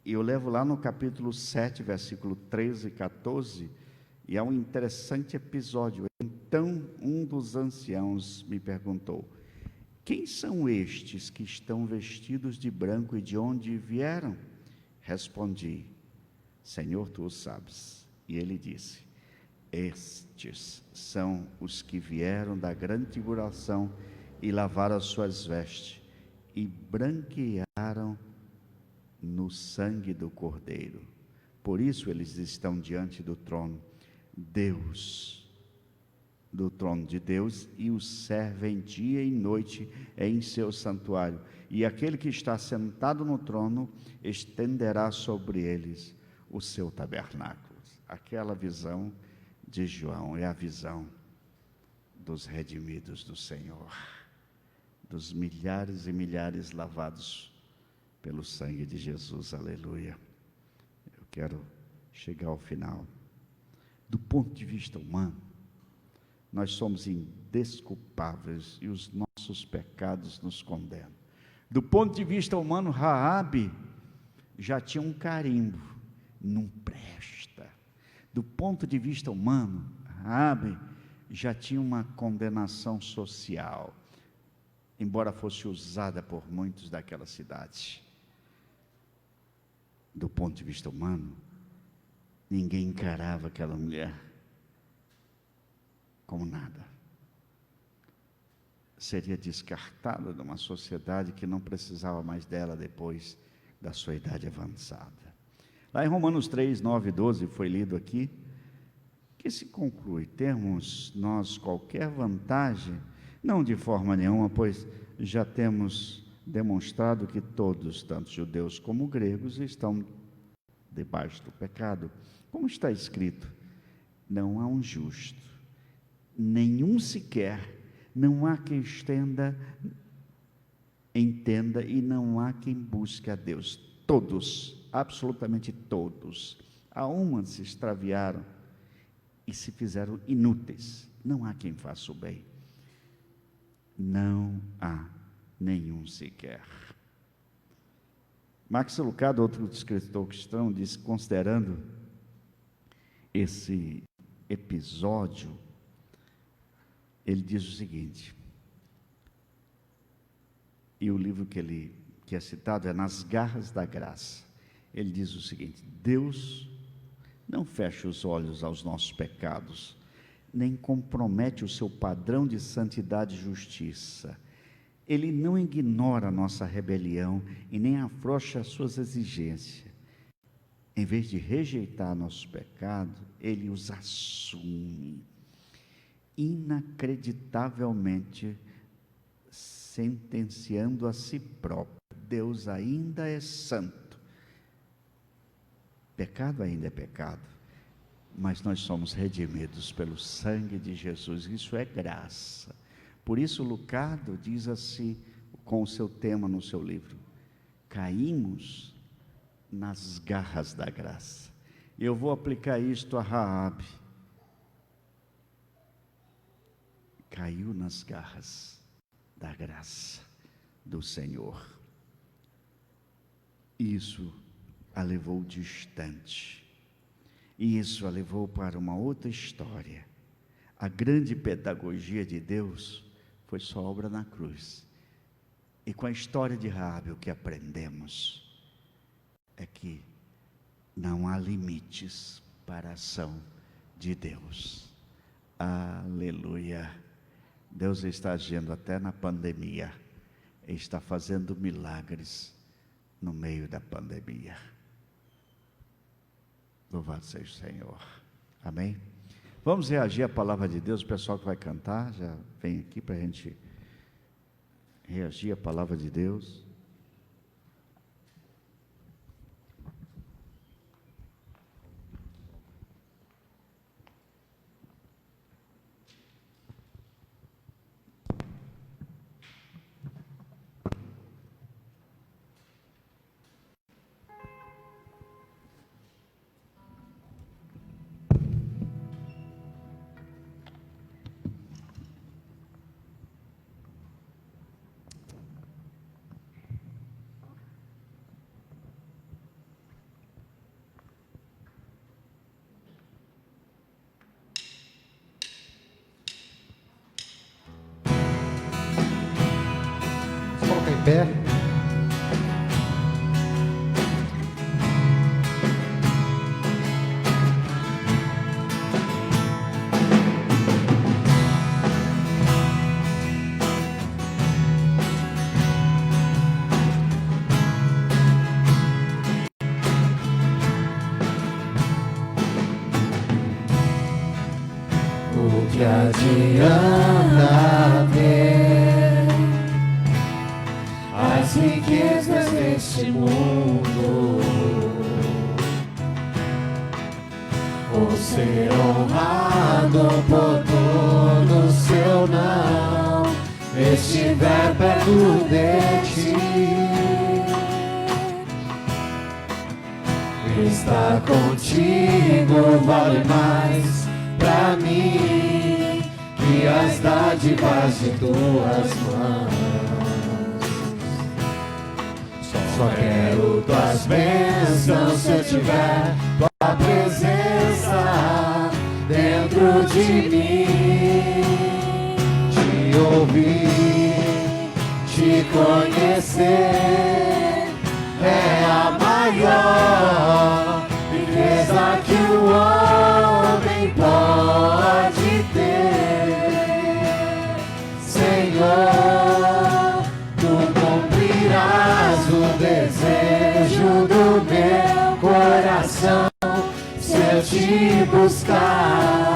e eu levo lá no capítulo 7, versículo 13 e 14, e há um interessante episódio. Então, um dos anciãos me perguntou: quem são estes que estão vestidos de branco e de onde vieram? Respondi: Senhor, tu o sabes. E ele disse: estes são os que vieram da grande tribulação e lavaram as suas vestes e branquearam no sangue do Cordeiro. Por isso eles estão diante do trono de Deus, e o servem dia e noite em seu santuário. E aquele que está sentado no trono estenderá sobre eles o seu tabernáculo. Aquela visão de João é a visão dos redimidos do Senhor, dos milhares e milhares lavados pelo sangue de Jesus, aleluia. Eu quero chegar ao final. Do ponto de vista humano, nós somos indesculpáveis e os nossos pecados nos condenam. Do ponto de vista humano, Raabe já tinha um carimbo, não presta. Do ponto de vista humano, Raabe já tinha uma condenação social, embora fosse usada por muitos daquela cidade. Do ponto de vista humano, ninguém encarava aquela mulher como nada. Seria descartada de uma sociedade que não precisava mais dela depois da sua idade avançada. Lá em Romanos 3, 9 e 12, foi lido aqui, que se conclui: temos nós qualquer vantagem? Não, de forma nenhuma, pois já temos demonstrado que todos, tanto judeus como gregos, estão debaixo do pecado. Como está escrito: não há um justo, nenhum sequer, não há quem entenda, e não há quem busque a Deus. Todos, absolutamente todos, a uma se extraviaram e se fizeram inúteis. Não há quem faça o bem. Não há nenhum sequer. Max Lucado, outro escritor cristão, disse, considerando esse episódio, ele diz o seguinte, e o livro que é citado é Nas Garras da Graça. Ele diz o seguinte: Deus não fecha os olhos aos nossos pecados, nem compromete o seu padrão de santidade e justiça. Ele não ignora a nossa rebelião e nem afrouxa as suas exigências. Em vez de rejeitar nossos pecados, Ele os assume, inacreditavelmente sentenciando a si próprio. Deus ainda é santo. Pecado ainda é pecado, mas nós somos redimidos pelo sangue de Jesus. Isso é graça. Por isso Lucado diz assim, com o seu tema no seu livro: caímos nas garras da graça. E eu vou aplicar isto a Raabe. Caiu nas garras da graça do Senhor. Isso a levou distante. E isso a levou para uma outra história. A grande pedagogia de Deus foi sua obra na cruz. E com a história de Raabe, o que aprendemos é que não há limites para a ação de Deus. Aleluia! Deus está agindo até na pandemia. Ele está fazendo milagres no meio da pandemia. Louvado seja o Senhor. Amém? Vamos reagir à palavra de Deus. O pessoal que vai cantar já vem aqui para a gente reagir à palavra de Deus. Em pé. O que adianta ter as riquezas deste mundo, ou ser honrado por todo o seu não, estiver perto de ti. Estar contigo vale mais pra mim que as dádivas de tuas mãos. Só quero tuas bênçãos se eu tiver tua presença dentro de mim. Te ouvir, te conhecer é a maior riqueza que o Senhor, tu cumprirás o desejo do meu coração, se eu te buscar.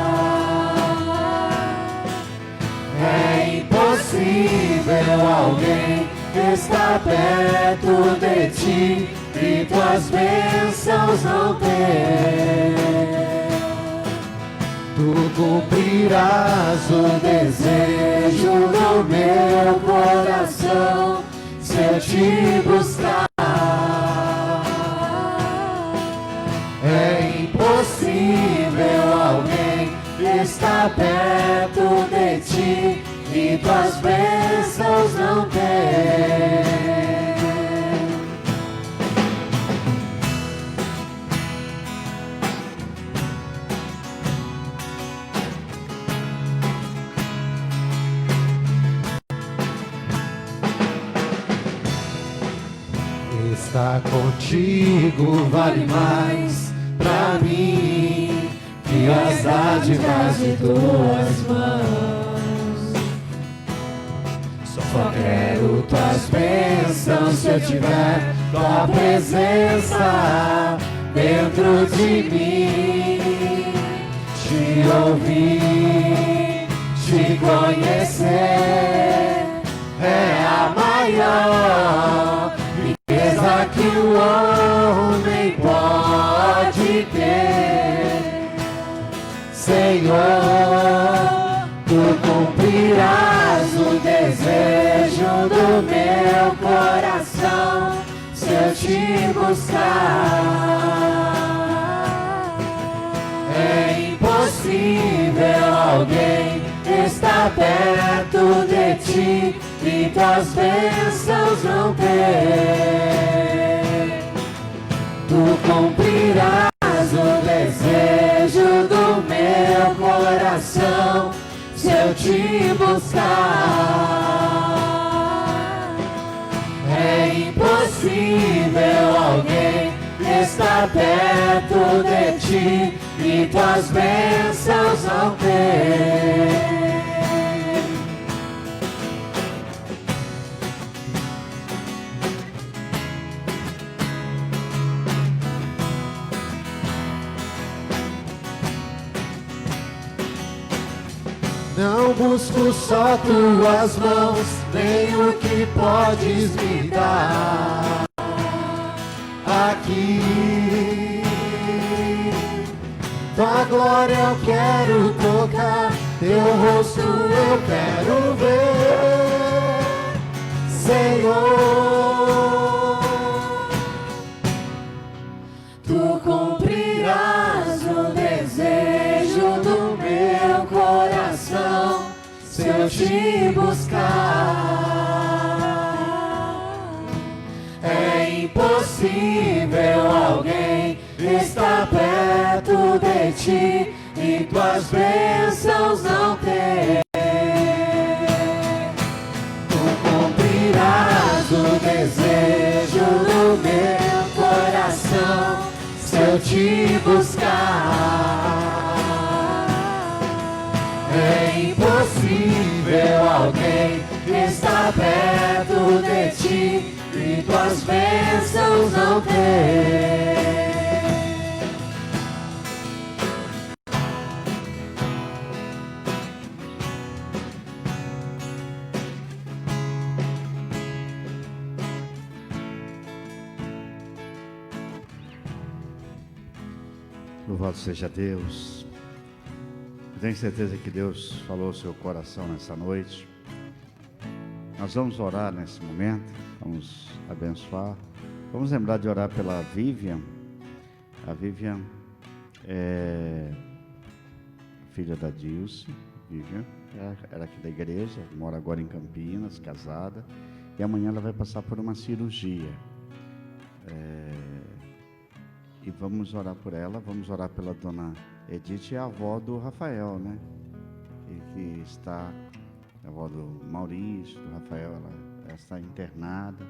É impossível alguém estar perto de ti e tuas bênçãos não ter. Tu cumprirás o desejo do meu coração, se eu te buscar. É impossível alguém estar perto de ti e tuas bênçãos não ter. Estar contigo vale mais pra mim que as dádivas de tuas mãos. Só quero tuas bênçãos se eu tiver tua presença dentro de mim. Te ouvir, te conhecer é a maior riqueza que o homem pode ter. Senhor, tu cumprirás o desejo do meu coração, se eu te buscar. É impossível alguém estar perto de ti e tuas bênçãos não ter. Tu cumprirás o desejo do meu coração, se eu te buscar. É impossível alguém estar perto de ti e tuas bênçãos não ter. Não busco só tuas mãos, nem o que podes me dar aqui. Tua glória eu quero tocar, teu rosto eu quero ver, Senhor. Tu cumprirás o desejo do meu coração, se eu te buscar. É impossível alguém estar perto de ti e tuas bênçãos não ter. Tu cumprirás o desejo do meu coração, se eu te buscar. É impossível alguém estar perto de ti e tuas bênçãos não ter. Louvado seja Deus. Eu tenho certeza que Deus falou ao seu coração nessa noite. Nós vamos orar nesse momento, vamos abençoar. Vamos lembrar de orar pela Vivian. A Vivian é filha da Dilce. Vivian era aqui da igreja, mora agora em Campinas, casada. E amanhã ela vai passar por uma cirurgia. E vamos orar por ela, vamos orar pela dona Edith, a avó do Rafael, né? E que está, a avó do Maurício, do Rafael, ela está internada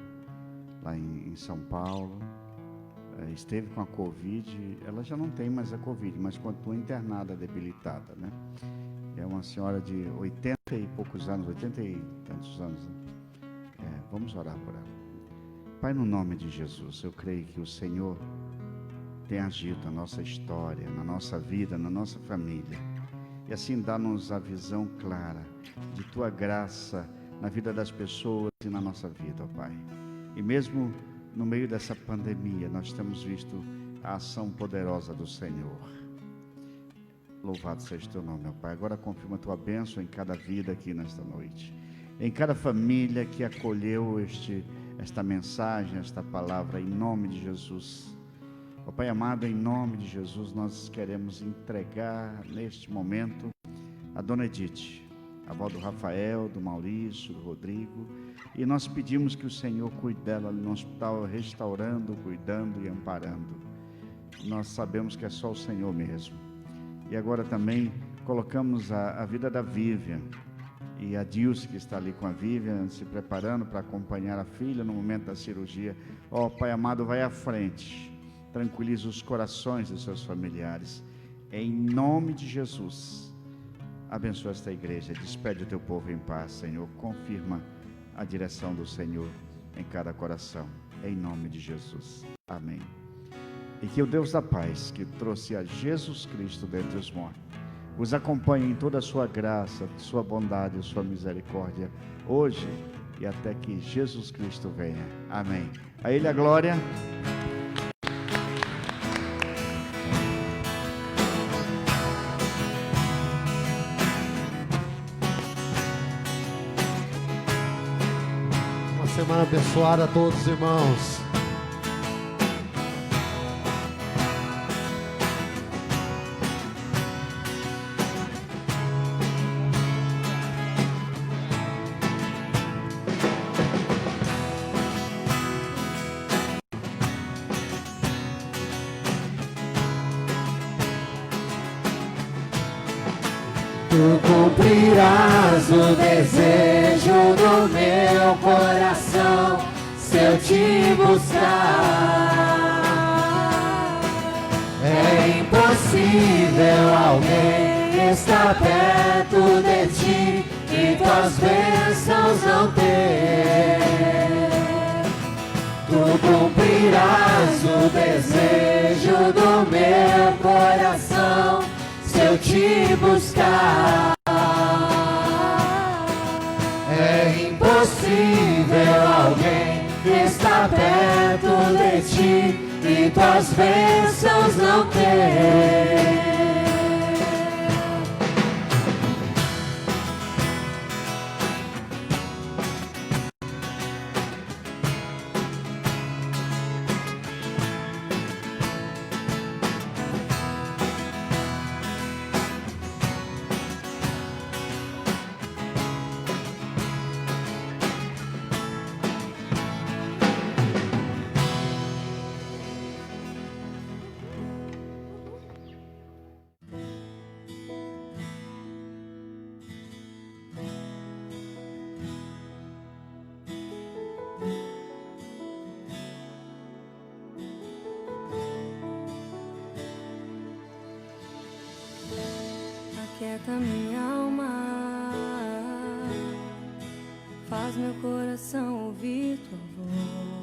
lá em São Paulo. Esteve com a Covid, ela já não tem mais a Covid, mas continua internada, debilitada, né? É uma senhora de 80 e poucos anos, quantos anos, né? Vamos orar por ela. Pai, no nome de Jesus, eu creio que o Senhor tem agido na nossa história, na nossa vida, na nossa família. E assim dá-nos a visão clara de Tua graça na vida das pessoas e na nossa vida, ó Pai. E mesmo no meio dessa pandemia, nós temos visto a ação poderosa do Senhor. Louvado seja o Teu nome, ó Pai. Agora confirma a Tua bênção em cada vida aqui nesta noite. Em cada família que acolheu esta mensagem, esta palavra, em nome de Jesus. Ó Pai amado, em nome de Jesus, nós queremos entregar neste momento a Dona Edith, a avó do Rafael, do Maurício, do Rodrigo, e nós pedimos que o Senhor cuide dela no hospital, restaurando, cuidando e amparando. Nós sabemos que é só o Senhor mesmo. E agora também colocamos a vida da Vivian e a Dilce, que está ali com a Vivian, se preparando para acompanhar a filha no momento da cirurgia. Ó Pai amado, vai à frente, tranquiliza os corações dos seus familiares, em nome de Jesus. Abençoa esta igreja, despede o teu povo em paz, Senhor. Confirma a direção do Senhor em cada coração, em nome de Jesus. Amém. E que o Deus da paz, que trouxe a Jesus Cristo dentre os mortos, os acompanhe em toda a sua graça, sua bondade e sua misericórdia, hoje e até que Jesus Cristo venha. Amém. A Ele a glória. Uma semana abençoada a todos, irmãos. Tu cumprirás o desejo do meu coração, se eu te buscar. É impossível alguém estar perto de ti e tuas bênçãos não ter. Tu cumprirás o desejo do meu coração, se eu te buscar. É impossível alguém estar perto de ti e tuas bênçãos não ter. Aquieta minha alma, faz meu coração ouvir tua voz.